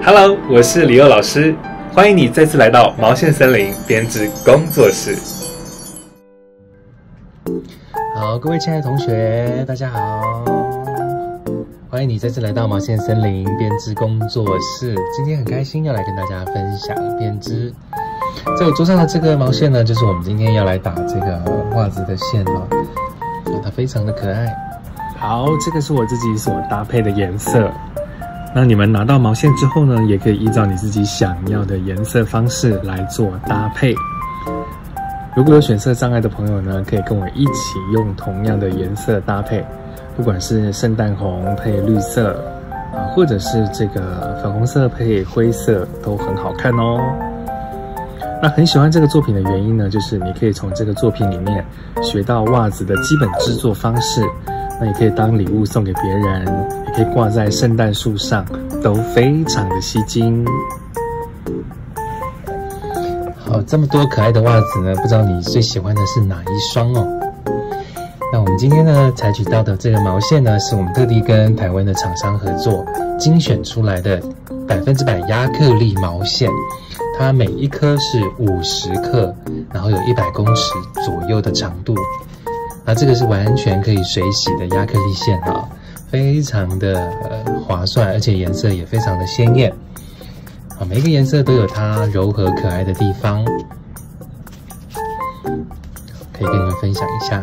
Hello， 我是李佑老师，欢迎你再次来到毛线森林编织工作室。好，各位亲爱的同学，大家好，欢迎你再次来到毛线森林编织工作室。今天很开心要来跟大家分享编织。在我桌上的这个毛线呢，就是我们今天要来打这个袜子的线了，它非常的可爱。好，这个是我自己所搭配的颜色。那你们拿到毛线之后呢，也可以依照你自己想要的颜色方式来做搭配。如果有选色障碍的朋友呢，可以跟我一起用同样的颜色搭配，不管是圣诞红配绿色或者是这个粉红色配灰色，都很好看哦。那很喜欢这个作品的原因呢，就是你可以从这个作品里面学到袜子的基本制作方式，那也可以当礼物送给别人，也可以挂在圣诞树上，都非常的吸睛。好，这么多可爱的袜子呢，不知道你最喜欢的是哪一双哦？那我们今天呢采取到的这个毛线呢，是我们特地跟台湾的厂商合作精选出来的100%亚克力毛线，它每一颗是50克，然后有100公尺左右的长度。那这个是完全可以水洗的亚克力线啊，非常的划算，而且颜色也非常的鲜艳。好，每一个颜色都有它柔和可爱的地方，可以跟你们分享一下。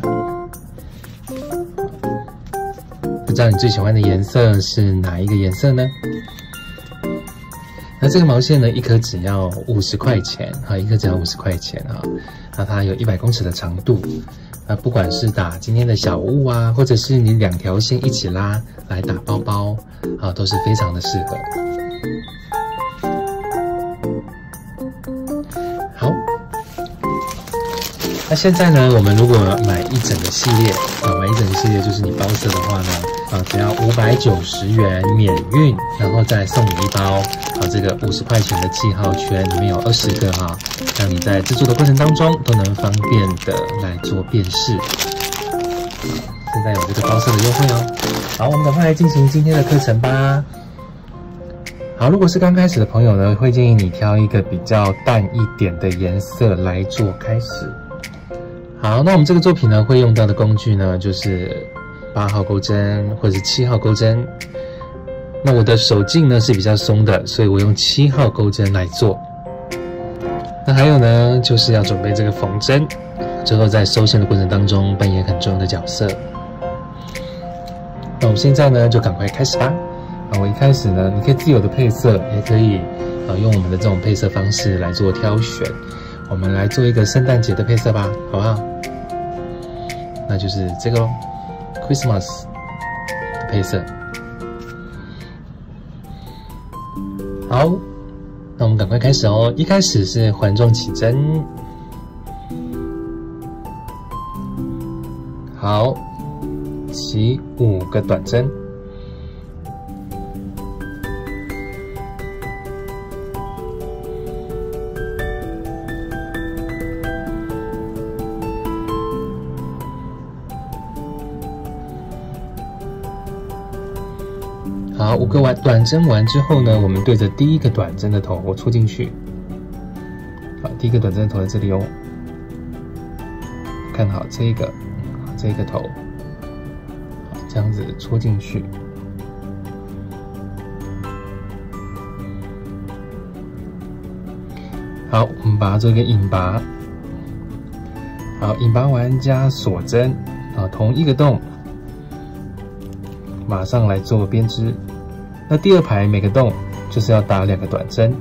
不知道你最喜欢的颜色是哪一个颜色呢？那这个毛线呢，一颗只要50块钱啊，一颗只要50块钱啊。那它有100公尺的长度，那不管是打今天的小物啊，或者是你2条线一起拉来打包包啊，都是非常的适合。好，那现在呢，我们如果买一整个系列啊，买一整个系列就是你包色的话呢，只要590元免运，然后再送你一包这个50块钱的记号圈，里面有20个哈，让你在制作的过程当中都能方便的来做辨识。现在有这个包色的优惠哦。好，我们赶快来进行今天的课程吧。好，如果是刚开始的朋友呢，会建议你挑一个比较淡一点的颜色来做开始。好，那我们这个作品呢，会用到的工具呢，就是8号钩针或者是7号钩针。那我的手劲呢是比较松的，所以我用7号钩针来做。那还有呢，就是要准备这个缝针，之后在收线的过程当中扮演很重要的角色。那我们现在呢，就赶快开始吧。我一开始呢，你可以自由的配色，也可以用我们的这种配色方式来做挑选。我们来做一个圣诞节的配色吧，好不好？那就是这个咯 ，Christmas 的配色。好，那我们赶快开始哦。一开始是环状起针，好，起5个短针。好，5个短针完之后呢，我们对着第一个短针的头戳进去。好，第一个短针的头在这里哦。看好这个头，好，这样子戳进去。好，我们把它做一个引拔。好，引拔完加锁针，同一个洞，马上来做编织。那第2排每个洞就是要打2个短针。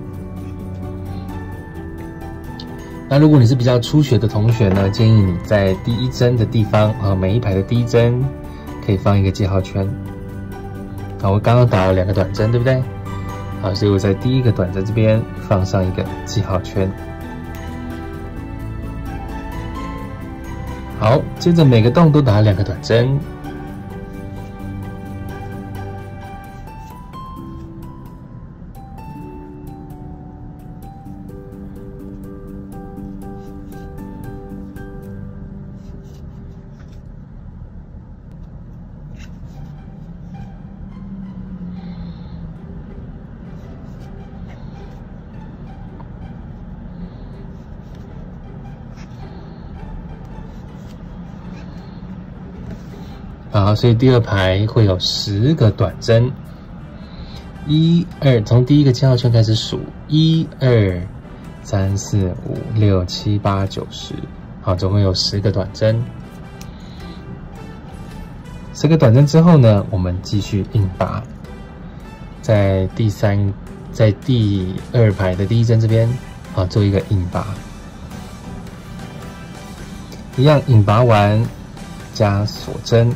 那如果你是比较初学的同学呢，建议你在第1针的地方每一排的第1针可以放一个记号圈。好，我刚刚打了2个短针，对不对？好，所以我在第1个短针这边放上一个记号圈。好，接着每个洞都打2个短针。好，所以第2排会有10个短针，1、2，从第一个记号圈开始数，1、2、3、4、5、6、7、8、9、10，好，总共有10个短针。10个短针之后呢，我们继续硬拔，在第2排的第1针这边，好，做一个硬拔，一样硬拔完加锁针。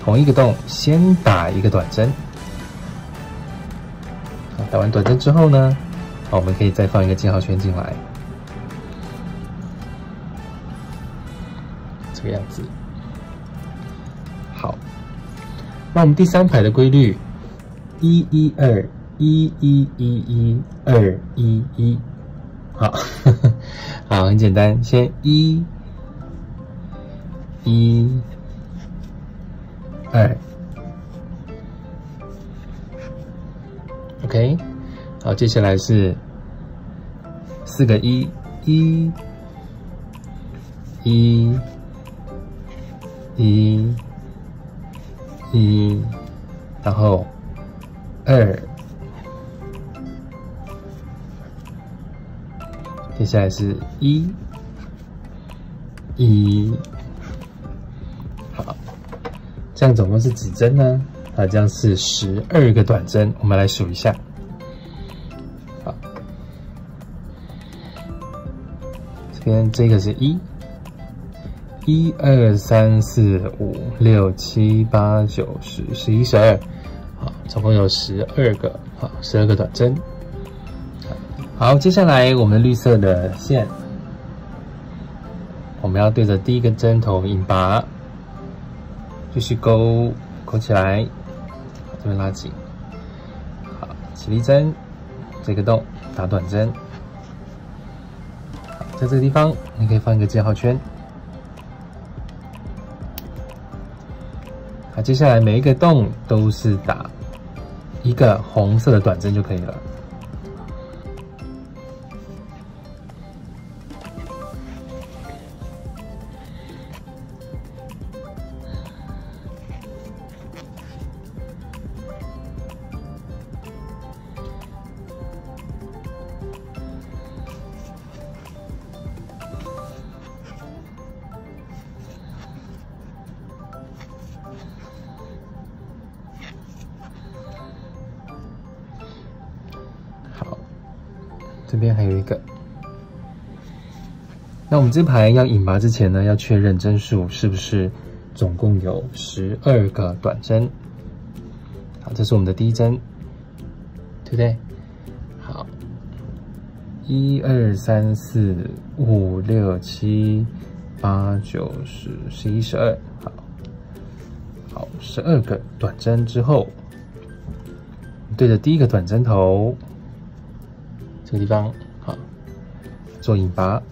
同一个洞先打一个短针，打完短针之后呢，我们可以再放一个记号圈进来，这个样子。好，那我们第3排的规律，112、1111、211，好，好，很简单，先1、1、2 ，OK， 好，接下来是4个1， 1、1、1、1，然后2，接下来是1、1。这样总共是几针呢？这样是12个短针，我们来数一下。好，这边这个是1、1、2、3、4、5、6、7、8、9、10、11、12，好，总共有12个，好，12个短针。好，接下来我们绿色的线，我们要对着第一个针头引拔。继续勾起来，这边拉紧，好，起立针，这个洞打短针，好，在这个地方你可以放一个记号圈，好，接下来每一个洞都是打一个红色的短针就可以了。这边还有一个，那我们这排要引拔之前呢，要确认针数是不是总共有12个短针。好，这是我们的第1针，对不对？好，1、2、3、4、5、6、7、8、9、10、11、12，好，12个短针之后，对着第一个短针头。这个地方好，做引拔，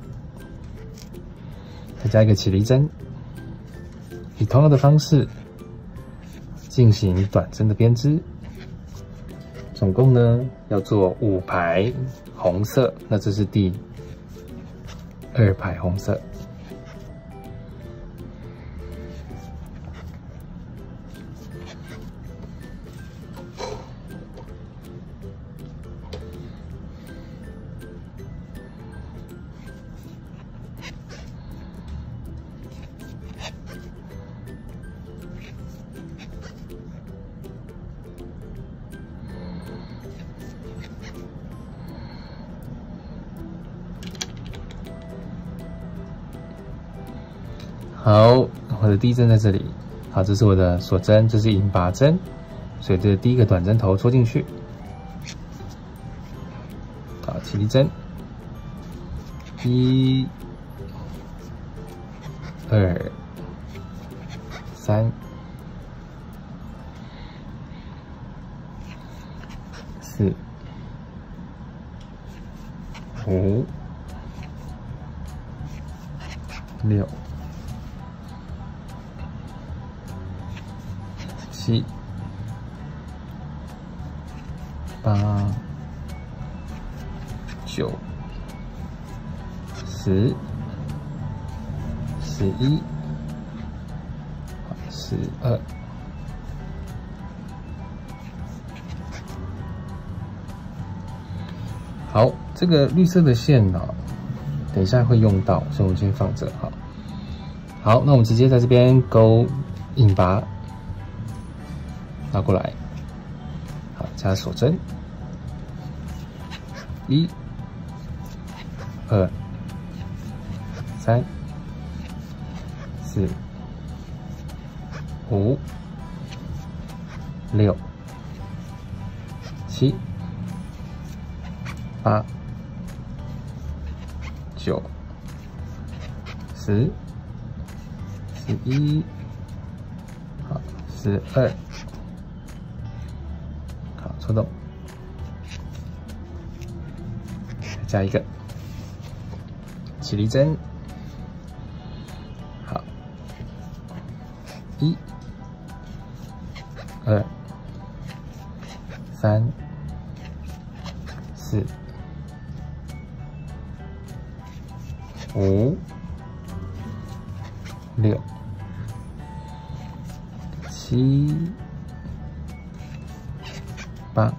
再加一个起立针，以同样的方式进行短针的编织。总共呢要做5排红色，那这是第2排红色。好，我的第1针在这里。好，这是我的锁针，这是引拔针，所以这是第一个短针头戳进去。好，起立针，1、2、3、4、5、6、7、8、9、10、11、12、12。好，这个绿色的线呢，等一下会用到，所以我们先放着。好，那我们直接在这边勾引拔，拿过来，好，加锁针，1、2、3、4、5、6、7、8、9、10、11，好，12，好，抽动，再加一个起立针，好，1、2、3、4、5、6、7、8、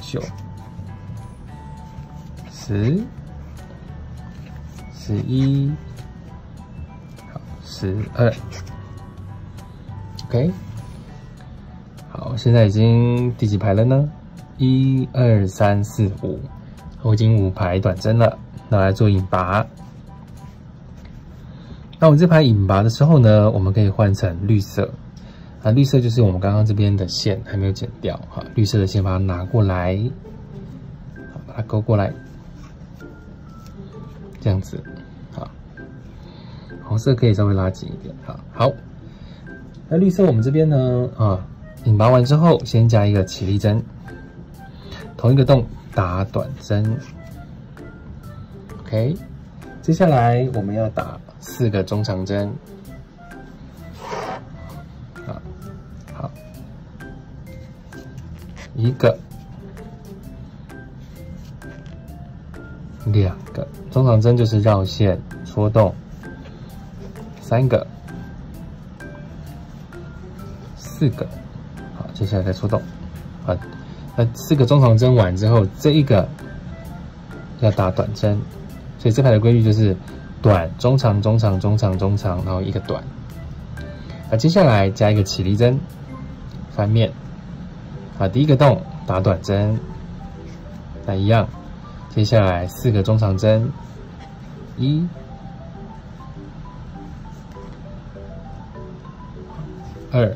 9、10、11，好，12。OK， 好，现在已经第几排了呢？1、2、3、4、5，我已经5排短针了。那来做引拔。那我们这排引拔的时候呢，我们可以换成绿色。绿色就是我们刚刚这边的线还没有剪掉，哈，绿色的线把它拿过来，把它勾过来，这样子，好。红色可以稍微拉紧一点，好。那绿色我们这边呢，引拔完之后，先加一个起立针，同一个洞打短针 ，OK。接下来我们要打4个中长针，好，1个、2个中长针就是绕线戳动，3个、4个，好，接下来再戳动，好，那4个中长针完之后，这一个要打短针。所以这排的规律就是短、中长、中长、中长、中长，然后一个短。那接下来加一个起立针，翻面。第一个洞打短针，那一样。接下来4个中长针，1、2、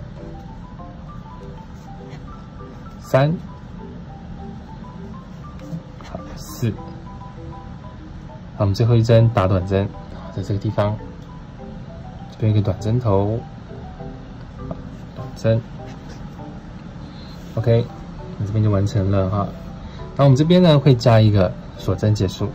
3、好，4。好，我们最后一针打短针，在这个地方，这边一个短针头，短针 ，OK， 那这边就完成了哈。那我们这边呢会加一个锁针结束。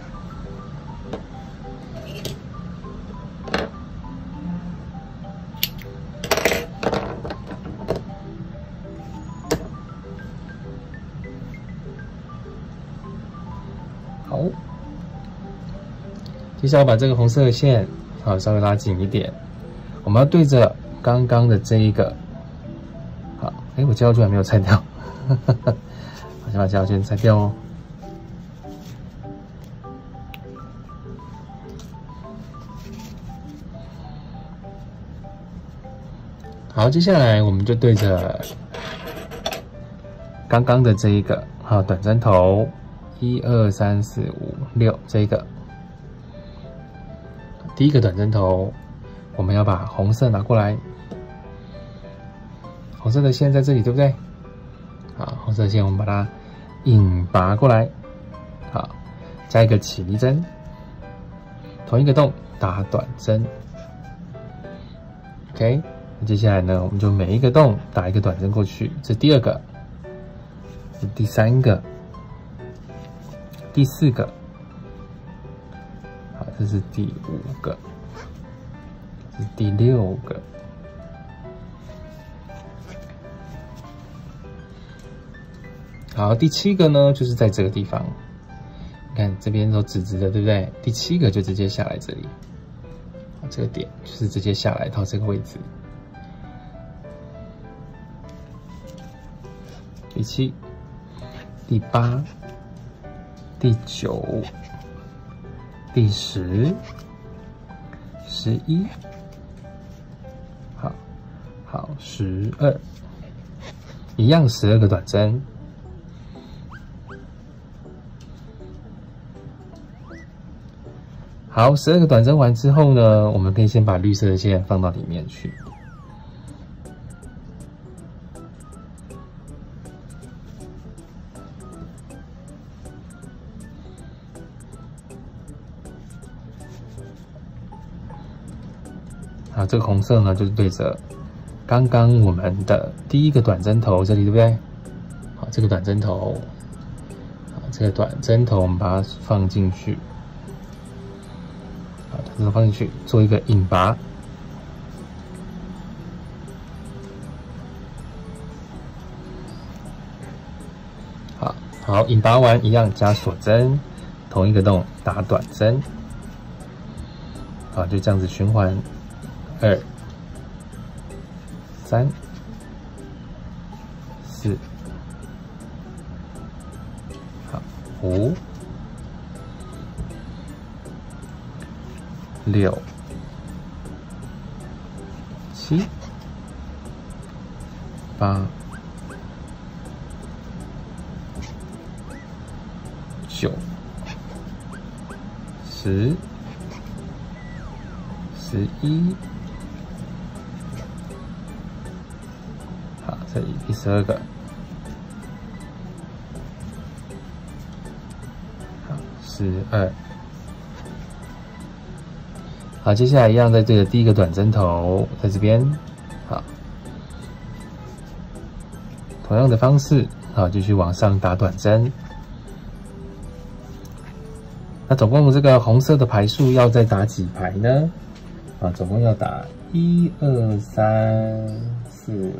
好。接下来把这个红色的线，好，稍微拉紧一点。我们要对着刚刚的这一个，好，我胶卷还没有拆掉，好，先把胶卷拆掉哦。好，接下来我们就对着刚刚的这一个，好，短针头，1、2、3、4、5、6这一个。第一个短针头，我们要把红色拿过来，红色的线在这里，对不对？好，红色的线我们把它引拔过来，好，加一个起立针，同一个洞打短针 ，OK。那接下来呢，我们就每一个洞打一个短针过去，这第2个，这第3个，第4个。这是第5个，这是第6个。好，第7个呢，就是在这个地方。你看这边都直直的，对不对？第7个就直接下来这里。这个点就是直接下来到这个位置。第7、第8、第9、第10、11，好，12，一样12个短针。好，12个短针完之后呢，我们可以先把绿色的线放到里面去。好，这个红色呢，就是对着刚刚我们的第一个短针头这里，对不对？好，这个短针头，好，这个短针头我们把它放进去。把它放进去，做一个引拔。好，引拔完一样加锁针，同一个洞打短针。好，就这样子循环，2、3、4，好，5、6、7、8、9、10、11，好，这里第12个，好，12。好，接下来一样，在这个第一个短针头在这边，好，同样的方式，好，继续往上打短针。那总共这个红色的排数要再打几排呢？啊，总共要打1、2、3、4、5，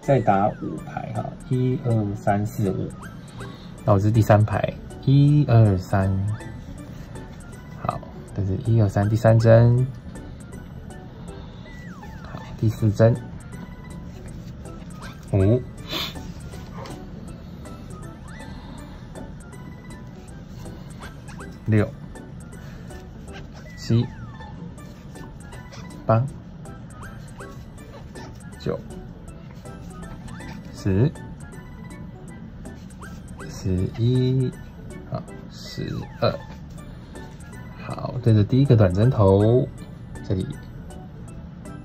再打5排哈，1、2、3、4、5。那我这是第3排，1、2、3。好，这是1、2、3，第3针。好，第4针。5。6、7、8、9、10、11，好，12。好，对着第一个短针头这里，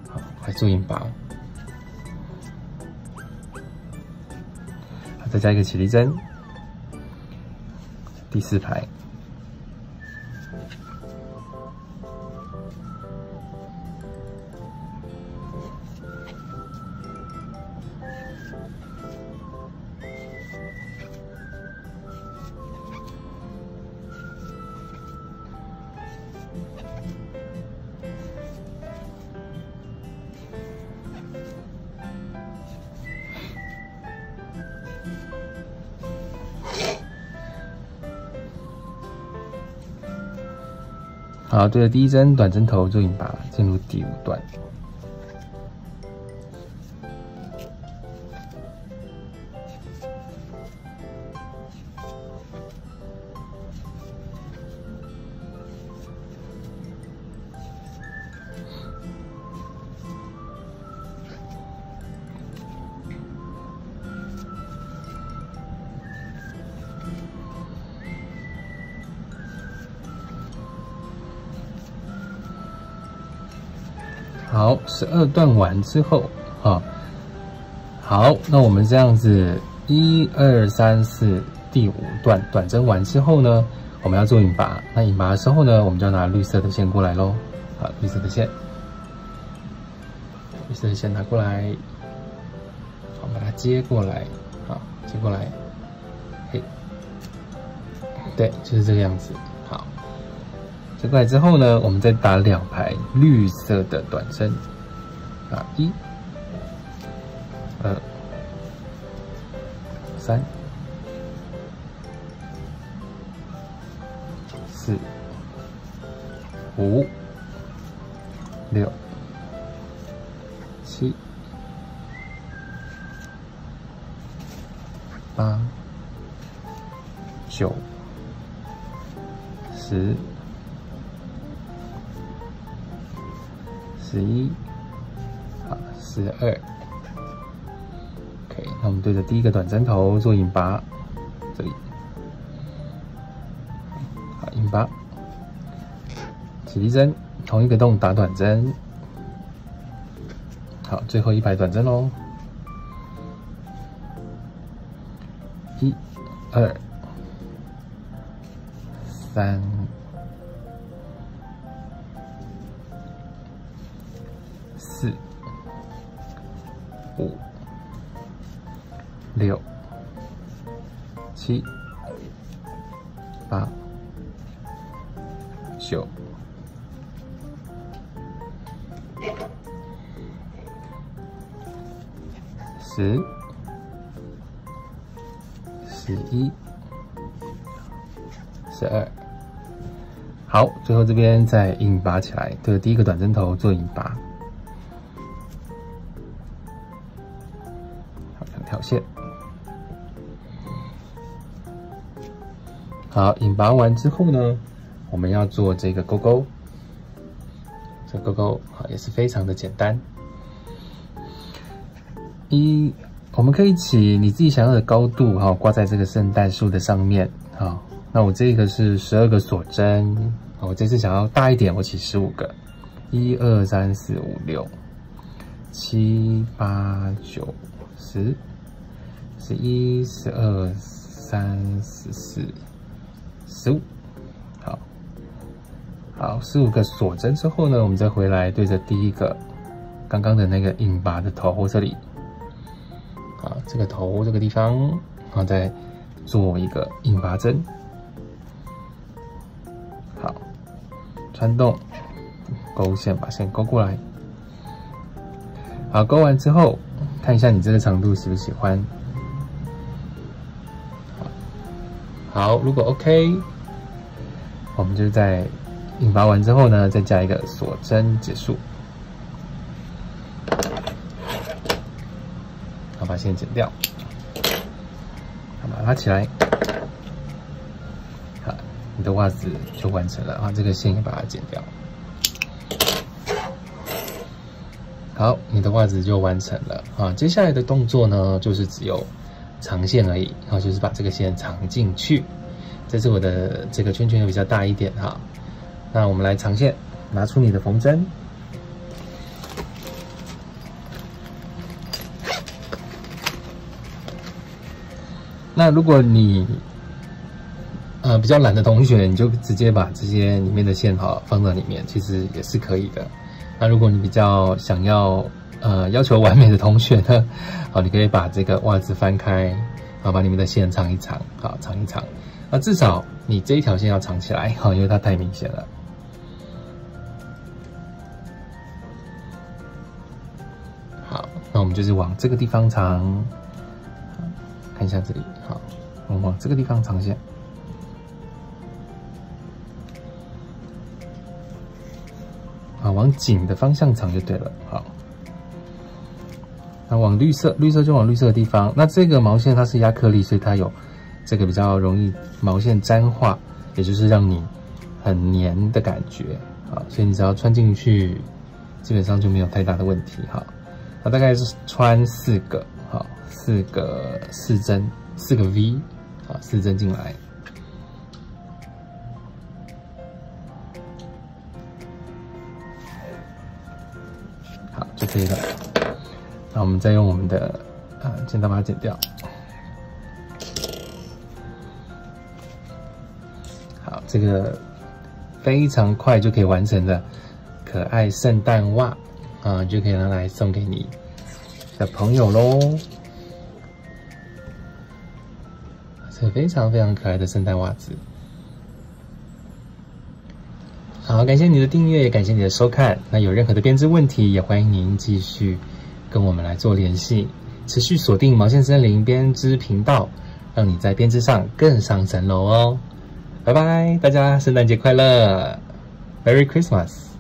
好，快速引拔，好，再加一个起立针，第4排。好，对着第1针短针头做引拔，进入第5段。好，12段完之后，好，那我们这样子1、2、3、4，第5段短针完之后呢，我们要做引拔。那引拔的时候呢，我们就要拿绿色的线过来咯。好，绿色的线，绿色的线拿过来，好，把它接过来，好，接过来，嘿，对，就是这个样子。好。接过来之后呢，我们再打2排绿色的短针，啊，1、2、3、4、5、6、7、8、9、10、11、12。OK， 那我们对着第一个短针头做引拔，这里，好，引拔，起立针，同一个洞打短针，好，最后一排短针喽，1、2、3、4、5、6、7、8、9、10、11、12。好，最后这边再引拔起来，对着第一个短针头做引拔。好，2条线。好，引拔完之后呢，我们要做这个勾勾。这勾勾好也是非常的简单。我们可以起你自己想要的高度哈，挂在这个圣诞树的上面。好，那我这个是12个锁针，我这次想要大一点，我起15个。1、2、3、4、5、6、7、8、9、10、11、12、13、14、15。好，15个锁针之后呢，我们再回来对着第一个刚刚的那个引拔的头这里。好，这个头这个地方，然后再做一个引拔针。好，穿洞，勾线，把线勾过来。好，勾完之后，看一下你这个长度喜不喜欢。好，如果 OK， 我们就在引拔完之后呢，再加一个锁针结束。好，把线剪掉，好，把它拉起来。好，你的袜子就完成了啊！这个线也把它剪掉。好，你的袜子就完成了啊！接下来的动作呢，就是只有长线而已，然后就是把这个线藏进去。这次我的这个圈圈比较大一点哈。那我们来长线，拿出你的缝针。那如果你比较懒的同学，你就直接把这些里面的线哈放到里面，其实也是可以的。那如果你比较想要要求完美的同学呢，好，你可以把这个袜子翻开，好，把里面的线藏一藏，好，藏一藏。那至少你这一条线要藏起来，好，因为它太明显了。好，那我们就是往这个地方藏，看一下这里，好，我们往这个地方藏线。好，往紧的方向藏就对了。好，那往绿色就往绿色的地方。那这个毛线它是亚克力，所以它有这个比较容易毛线粘化，也就是让你很黏的感觉。好，所以你只要穿进去，基本上就没有太大的问题。好，那大概是穿4个，好，4针，4个 V， 好，4针进来。好，就可以了。那我们再用我们的剪刀把它剪掉。好，这个非常快就可以完成的可爱圣诞袜就可以拿来送给你的朋友咯。这非常非常可爱的圣诞袜子。好，感谢你的订阅，也感谢你的收看。那有任何的编织问题，也欢迎您继续跟我们来做联系。持续锁定毛线森林编织频道，让你在编织上更上层楼哦。拜拜，大家圣诞节快乐 ，Merry Christmas。